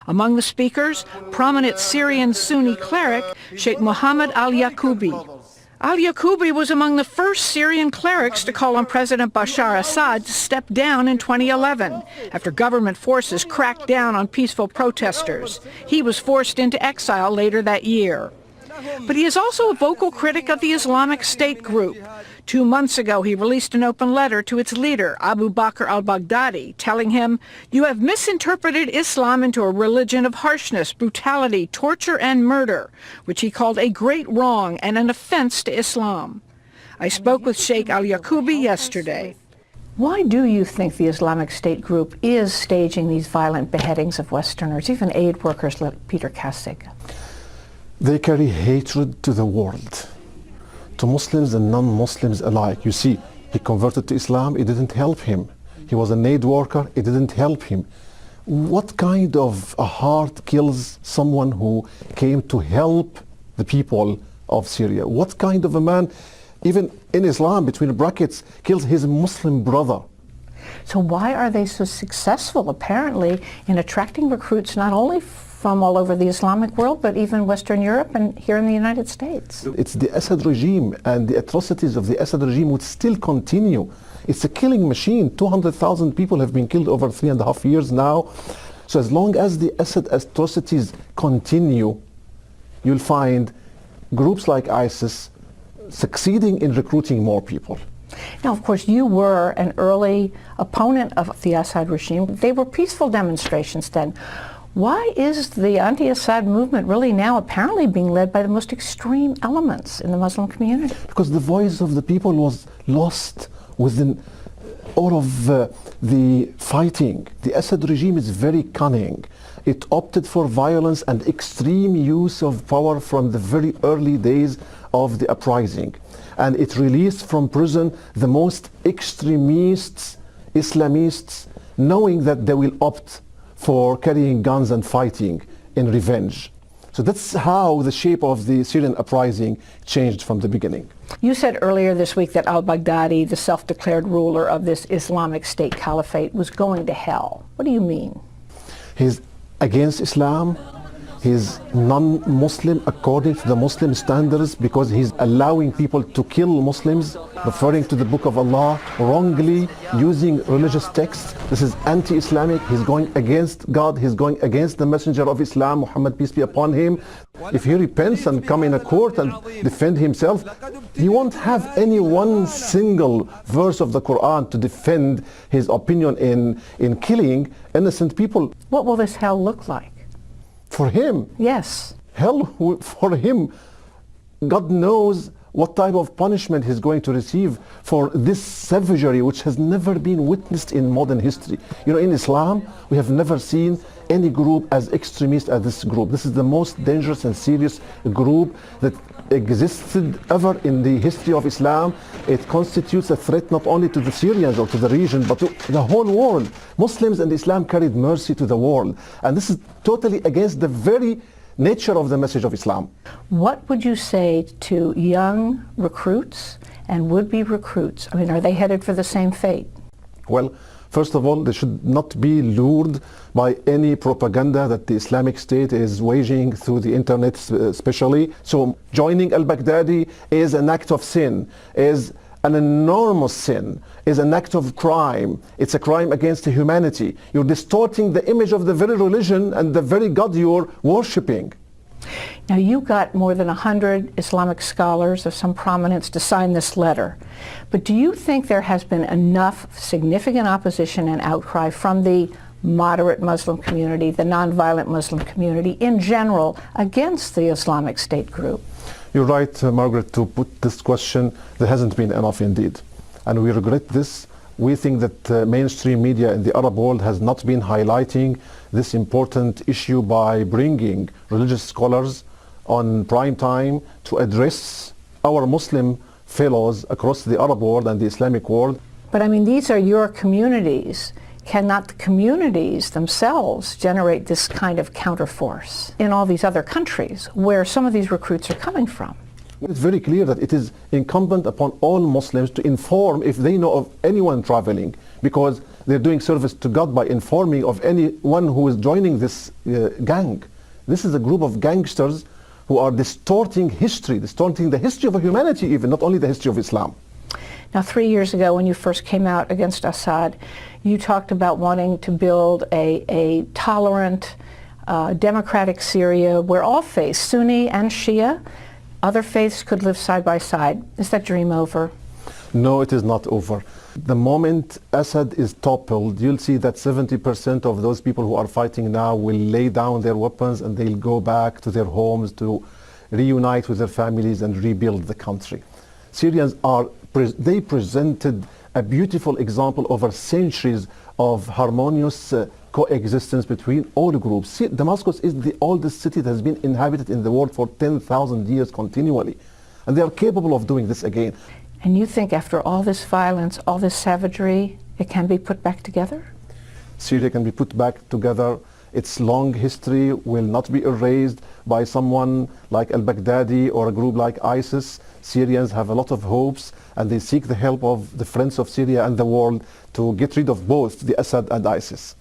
Among the speakers, prominent Syrian Sunni cleric Sheikh محمد اليعقوبي. Al-Ya'qubi was among the first Syrian clerics to call on President Bashar Assad to step down in 2011 after government forces cracked down on peaceful protesters. He was forced into exile later that year. But he is also a vocal critic of the Islamic State group. 2 months ago, he released an open letter to its leader, Abu Bakr al-Baghdadi, telling him, "You have misinterpreted Islam into a religion of harshness, brutality, torture, and murder," which he called a great wrong and an offense to Islam. I spoke with Sheikh al-Ya'qubi yesterday. Why do you think the Islamic State group is staging these violent beheadings of Westerners, even aid workers like Peter Kasig? They carry hatred to the world, to Muslims and non-Muslims alike. You see, he converted to Islam, it didn't help him. He was an aid worker, it didn't help him. What kind of a heart kills someone who came to help the people of Syria? What kind of a man, even in Islam, between brackets, kills his Muslim brother? So why are they so successful, apparently, in attracting recruits not only from all over the Islamic world, but even Western Europe and here in the United States? It's the Assad regime, and the atrocities of the Assad regime would still continue. It's a killing machine. 200,000 people have been killed over 3.5 years now. So as long as the Assad atrocities continue, you'll find groups like ISIS succeeding in recruiting more people. Now, of course, you were an early opponent of the Assad regime. They were peaceful demonstrations then. Why is the anti-Assad movement really now apparently being led by the most extreme elements in the Muslim community? Because the voice of the people was lost within all of the fighting. The Assad regime is very cunning. It opted for violence and extreme use of power from the very early days of the uprising. And it released from prison the most extremists, Islamists, knowing that they will opt for carrying guns and fighting in revenge. So that's how the shape of the Syrian uprising changed from the beginning. You said earlier this week that al-Baghdadi, the self-declared ruler of this Islamic State caliphate, was going to hell. What do you mean? He's against Islam. He's non-Muslim according to the Muslim standards because he's allowing people to kill Muslims, referring to the Book of Allah, wrongly using religious texts. This is anti-Islamic. He's going against God. He's going against the Messenger of Islam, Muhammad, peace be upon him. If he repents and come in a court and defend himself, he won't have any one single verse of the Quran to defend his opinion in killing innocent people. What will this hell look like? For him? Yes. Hell for him. God knows what type of punishment he's going to receive for this savagery which has never been witnessed in modern history. You know, in Islam, we have never seen any group as extremist as this group. This is the most dangerous and serious group that existed ever in the history of Islam. It constitutes a threat not only to the Syrians or to the region, but to the whole world. Muslims and Islam carried mercy to the world. And this is totally against the very nature of the message of Islam. What would you say to young recruits and would-be recruits? I mean, are they headed for the same fate? Well, first of all, they should not be lured by any propaganda that the Islamic State is waging through the internet especially. So joining al-Baghdadi is an act of sin, is an enormous sin, is an act of crime. It's a crime against humanity. You're distorting the image of the very religion and the very God you're worshipping. Now, you got more than 100 Islamic scholars of some prominence to sign this letter. But do you think there has been enough significant opposition and outcry from the moderate Muslim community, the nonviolent Muslim community in general, against the Islamic State group? You're right, Margaret, to put this question. There hasn't been enough indeed. And we regret this. We think that mainstream media in the Arab world has not been highlighting this important issue by bringing religious scholars on prime time to address our Muslim fellows across the Arab world and the Islamic world. But I mean, these are your communities. Cannot the communities themselves generate this kind of counterforce in all these other countries where some of these recruits are coming from? It's very clear that it is incumbent upon all Muslims to inform if they know of anyone traveling, because They're doing service to God by informing of anyone who is joining this gang. This is a group of gangsters who are distorting history, distorting the history of humanity even, not only the history of Islam. Now, 3 years ago when you first came out against Assad, you talked about wanting to build a tolerant, democratic Syria where all faiths, Sunni and Shia, other faiths could live side by side. Is that dream over? No, it is not over. The moment Assad is toppled, you'll see that 70% of those people who are fighting now will lay down their weapons and they'll go back to their homes to reunite with their families and rebuild the country. Syrians they presented a beautiful example over centuries of harmonious coexistence between all groups. See, Damascus is the oldest city that has been inhabited in the world for 10,000 years continually. And they are capable of doing this again. And you think after all this violence, all this savagery, it can be put back together? Syria can be put back together. Its long history will not be erased by someone like al-Baghdadi or a group like ISIS. Syrians have a lot of hopes and they seek the help of the friends of Syria and the world to get rid of both the Assad and ISIS.